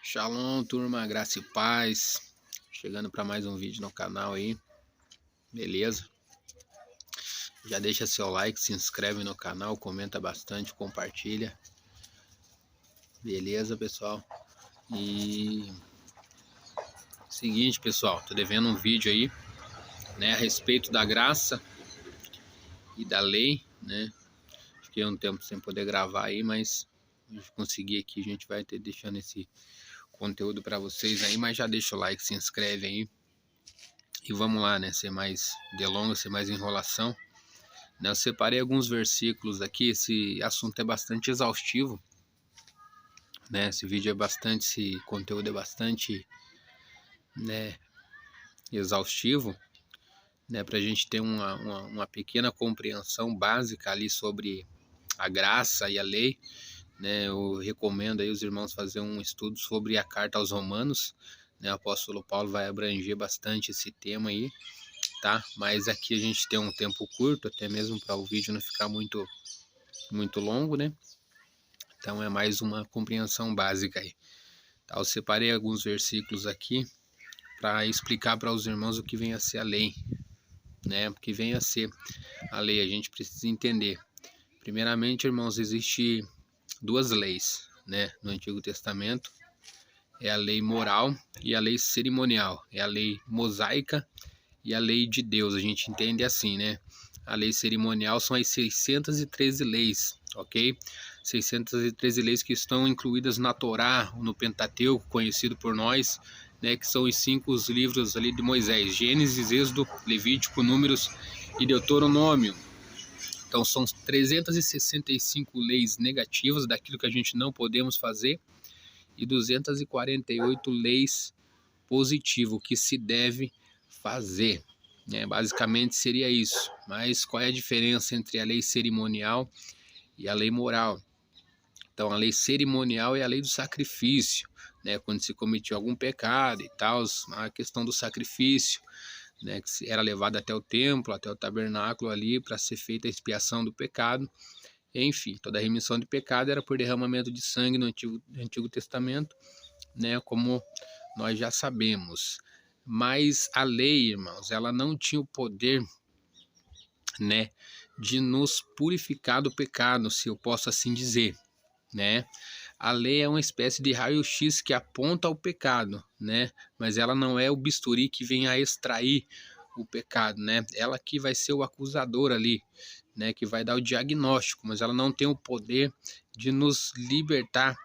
Shalom, turma, graça e paz. Chegando para mais um vídeo no canal aí, beleza? Já deixa seu like, se inscreve no canal, comenta bastante, compartilha. Beleza, pessoal? E seguinte, pessoal, tô devendo um vídeo aí, né, a respeito da graça e da lei, né? Fiquei um tempo sem poder gravar aí, mas consegui aqui, a gente vai ter deixando esse conteúdo para vocês aí, mas já deixa o like, se inscreve aí. E vamos lá, né? Sem mais delongas, sem mais enrolação. Eu separei alguns versículos aqui. Esse assunto é bastante exaustivo, né? Esse conteúdo é bastante, né, exaustivo, né? Para a gente ter uma pequena compreensão básica ali sobre a graça e a lei, né? Eu recomendo aí os irmãos fazer um estudo sobre a carta aos Romanos, né? O apóstolo Paulo vai abranger bastante esse tema aí, tá? Mas aqui a gente tem um tempo curto, até mesmo para o vídeo não ficar muito longo, né? Então é mais uma compreensão básica aí. Tá? Eu separei alguns versículos aqui para explicar para os irmãos o que vem a ser a lei, né? O que vem a ser a lei, a gente precisa entender. Primeiramente, irmãos, existe duas leis, né, no Antigo Testamento. É a lei moral e a lei cerimonial. É a lei mosaica e a lei de Deus. A gente entende assim, né? A lei cerimonial são as 613 leis, ok? 613 leis que estão incluídas na Torá, no Pentateuco, conhecido por nós, né? Que são os 5 livros ali de Moisés: Gênesis, Êxodo, Levítico, Números e Deuteronômio. Então são 365 leis negativas daquilo que a gente não podemos fazer e 248 leis positivas, que se deve fazer. Basicamente seria isso. Mas qual é a diferença entre a lei cerimonial e a lei moral? Então a lei cerimonial é a lei do sacrifício, né? Quando se cometia algum pecado e tal, a questão do sacrifício, né? Que era levado até o templo, até o tabernáculo ali para ser feita a expiação do pecado. Enfim, toda a remissão de pecado era por derramamento de sangue no Antigo Testamento, né? Como nós já sabemos. Mas a lei, irmãos, ela não tinha o poder, né, de nos purificar do pecado, se eu posso assim dizer, né? A lei é uma espécie de raio-x que aponta ao pecado, né? Mas ela não é o bisturi que vem a extrair o pecado, né? Ela que vai ser o acusador ali, né? Que vai dar o diagnóstico, mas ela não tem o poder de nos libertar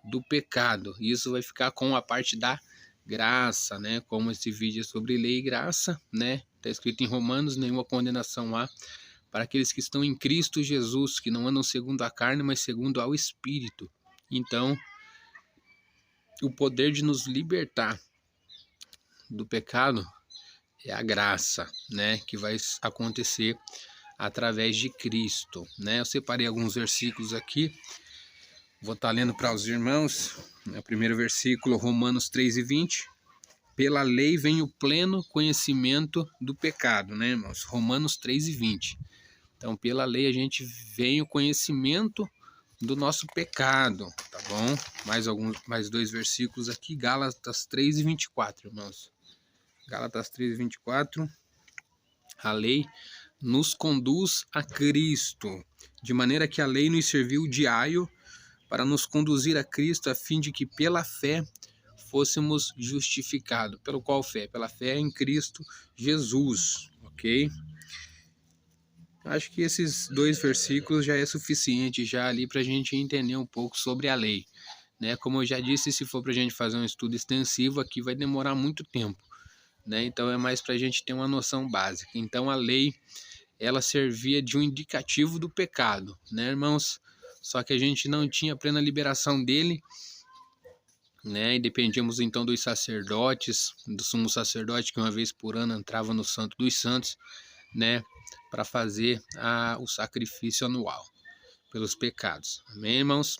do pecado. Isso vai ficar com a parte da graça, né? Como esse vídeo é sobre lei e graça, né? Está escrito em Romanos: nenhuma condenação há para aqueles que estão em Cristo Jesus, que não andam segundo a carne, mas segundo ao Espírito. Então, o poder de nos libertar do pecado é a graça, né? Que vai acontecer através de Cristo, né? Eu separei alguns versículos aqui. Vou estar lendo para os irmãos. O primeiro versículo, Romanos 3:20. Pela lei vem o pleno conhecimento do pecado, né, irmãos? Romanos 3:20. Então, pela lei a gente vem o conhecimento do nosso pecado, tá bom? Mais 2 versículos aqui, Gálatas 3:24, irmãos. Gálatas 3:24. A lei nos conduz a Cristo, de maneira que a lei nos serviu de aio para nos conduzir a Cristo, a fim de que pela fé fôssemos justificados. Pelo qual fé? Pela fé em Cristo Jesus, ok? Acho que esses 2 versículos já é suficiente já ali para a gente entender um pouco sobre a lei, né? Como eu já disse, se for para a gente fazer um estudo extensivo aqui vai demorar muito tempo, né? Então é mais para a gente ter uma noção básica. Então a lei, ela servia de um indicativo do pecado, né, irmãos? Só que a gente não tinha plena liberação dele, né? E dependíamos então dos sacerdotes, do sumo sacerdote que uma vez por ano entrava no Santo dos Santos, né, para fazer o sacrifício anual pelos pecados. Amém, irmãos?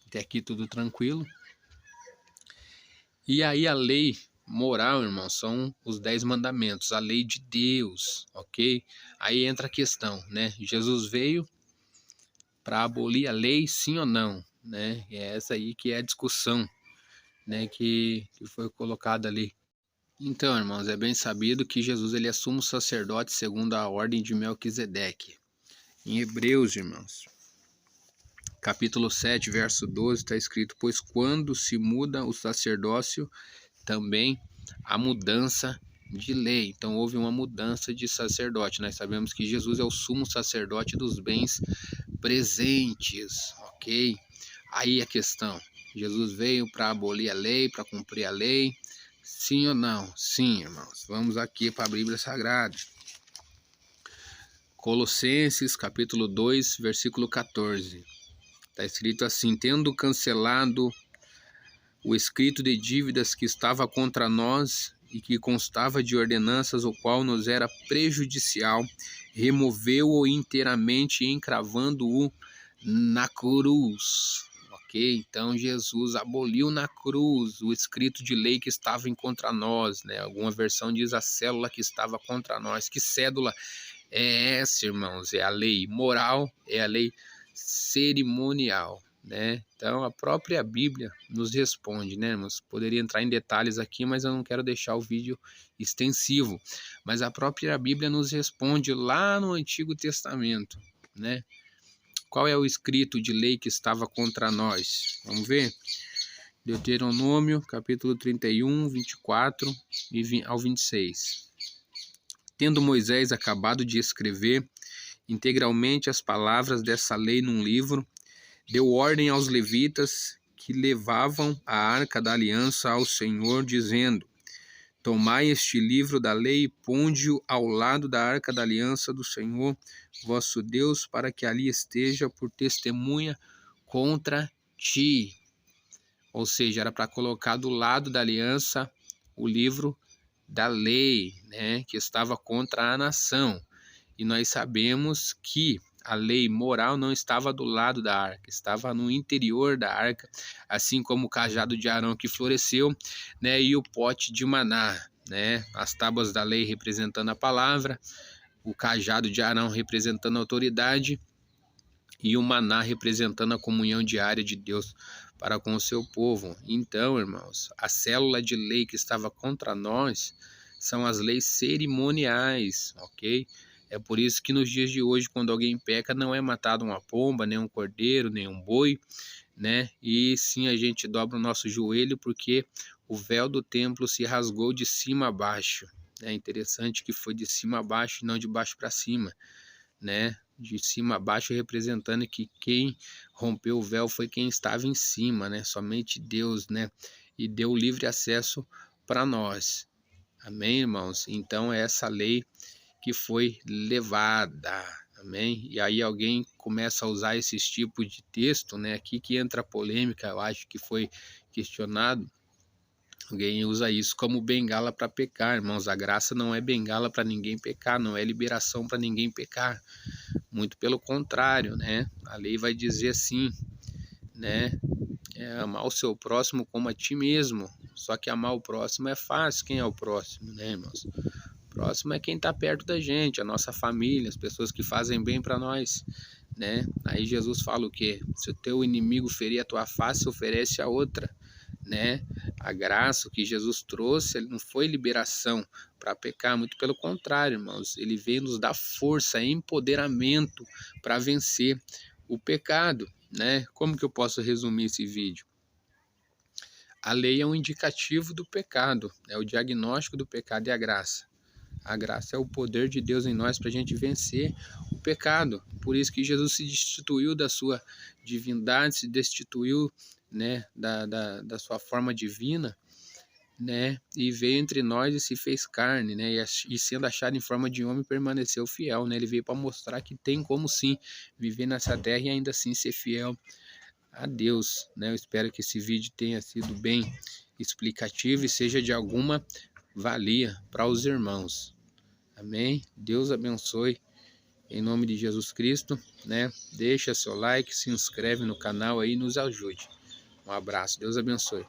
Até aqui tudo tranquilo. E aí a lei moral, irmãos, são os 10 mandamentos, a lei de Deus, ok? Aí entra a questão, né? Jesus veio para abolir a lei, sim ou não, né? E é essa aí que é a discussão, né, que foi colocado ali. Então, irmãos, é bem sabido que Jesus ele é sumo sacerdote segundo a ordem de Melquisedeque. Em Hebreus, irmãos, capítulo 7, verso 12, está escrito: pois quando se muda o sacerdócio, também há mudança de lei. Então houve uma mudança de sacerdote. Nós sabemos que Jesus é o sumo sacerdote dos bens presentes, ok? Aí a questão: Jesus veio para abolir a lei, para cumprir a lei? Sim ou não? Sim, irmãos. Vamos aqui para a Bíblia Sagrada. Colossenses, capítulo 2, versículo 14. Está escrito assim: tendo cancelado o escrito de dívidas que estava contra nós e que constava de ordenanças, o qual nos era prejudicial, removeu-o inteiramente, encravando-o na cruz. Ok? Então Jesus aboliu na cruz o escrito de lei que estava contra nós, né? Alguma versão diz a célula que estava contra nós. Que cédula é essa, irmãos? É a lei moral, é a lei cerimonial, né? Então a própria Bíblia nos responde, né, irmãos? Poderia entrar em detalhes aqui, mas eu não quero deixar o vídeo extensivo. Mas a própria Bíblia nos responde lá no Antigo Testamento, né? Qual é o escrito de lei que estava contra nós? Vamos ver? Deuteronômio, capítulo 31, 24 ao 26. Tendo Moisés acabado de escrever integralmente as palavras dessa lei num livro, deu ordem aos levitas que levavam a arca da aliança ao Senhor, dizendo: tomai este livro da lei e ponde-o ao lado da arca da aliança do Senhor, vosso Deus, para que ali esteja por testemunha contra ti. Ou seja, era para colocar do lado da aliança o livro da lei, né, que estava contra a nação. E nós sabemos que a lei moral não estava do lado da arca, estava no interior da arca, assim como o cajado de Arão que floresceu, né, e o pote de maná, né, as tábuas da lei representando a palavra, o cajado de Arão representando a autoridade e o maná representando a comunhão diária de Deus para com o seu povo. Então, irmãos, a célula de lei que estava contra nós são as leis cerimoniais, ok? É por isso que nos dias de hoje, quando alguém peca, não é matado uma pomba, nem um cordeiro, nem um boi, né? E sim a gente dobra o nosso joelho porque o véu do templo se rasgou de cima a baixo. É interessante que foi de cima a baixo e não de baixo para cima, né? De cima a baixo representando que quem rompeu o véu foi quem estava em cima, né? Somente Deus, né? E deu livre acesso para nós. Amém, irmãos? Então é essa lei que foi levada, amém? E aí alguém começa a usar esses tipos de texto, né? Aqui que entra a polêmica, eu acho que foi questionado. Alguém usa isso como bengala para pecar, irmãos. A graça não é bengala para ninguém pecar, não é liberação para ninguém pecar. Muito pelo contrário, né? A lei vai dizer assim, né? Amar o seu próximo como a ti mesmo. Só que amar o próximo é fácil. Quem é o próximo, né, irmãos? Próximo é quem está perto da gente, a nossa família, as pessoas que fazem bem para nós, né? Aí Jesus fala o quê? Se o teu inimigo ferir a tua face, oferece a outra, né? A graça que Jesus trouxe, ele não foi liberação para pecar, muito pelo contrário, irmãos. Ele veio nos dar força, empoderamento para vencer o pecado, né? Como que eu posso resumir esse vídeo? A lei é um indicativo do pecado, é o diagnóstico do pecado e a graça. A graça é o poder de Deus em nós para a gente vencer o pecado. Por isso que Jesus se destituiu da sua divindade, se destituiu, né, da sua forma divina, né, e veio entre nós e se fez carne, né, e sendo achado em forma de homem permaneceu fiel, né. Ele veio para mostrar que tem como sim viver nessa terra e ainda assim ser fiel a Deus, né. Eu espero que esse vídeo tenha sido bem explicativo e seja de alguma valia para os irmãos. Amém? Deus abençoe em nome de Jesus Cristo, né? Deixa seu like, se inscreve no canal aí e nos ajude. Um abraço, Deus abençoe.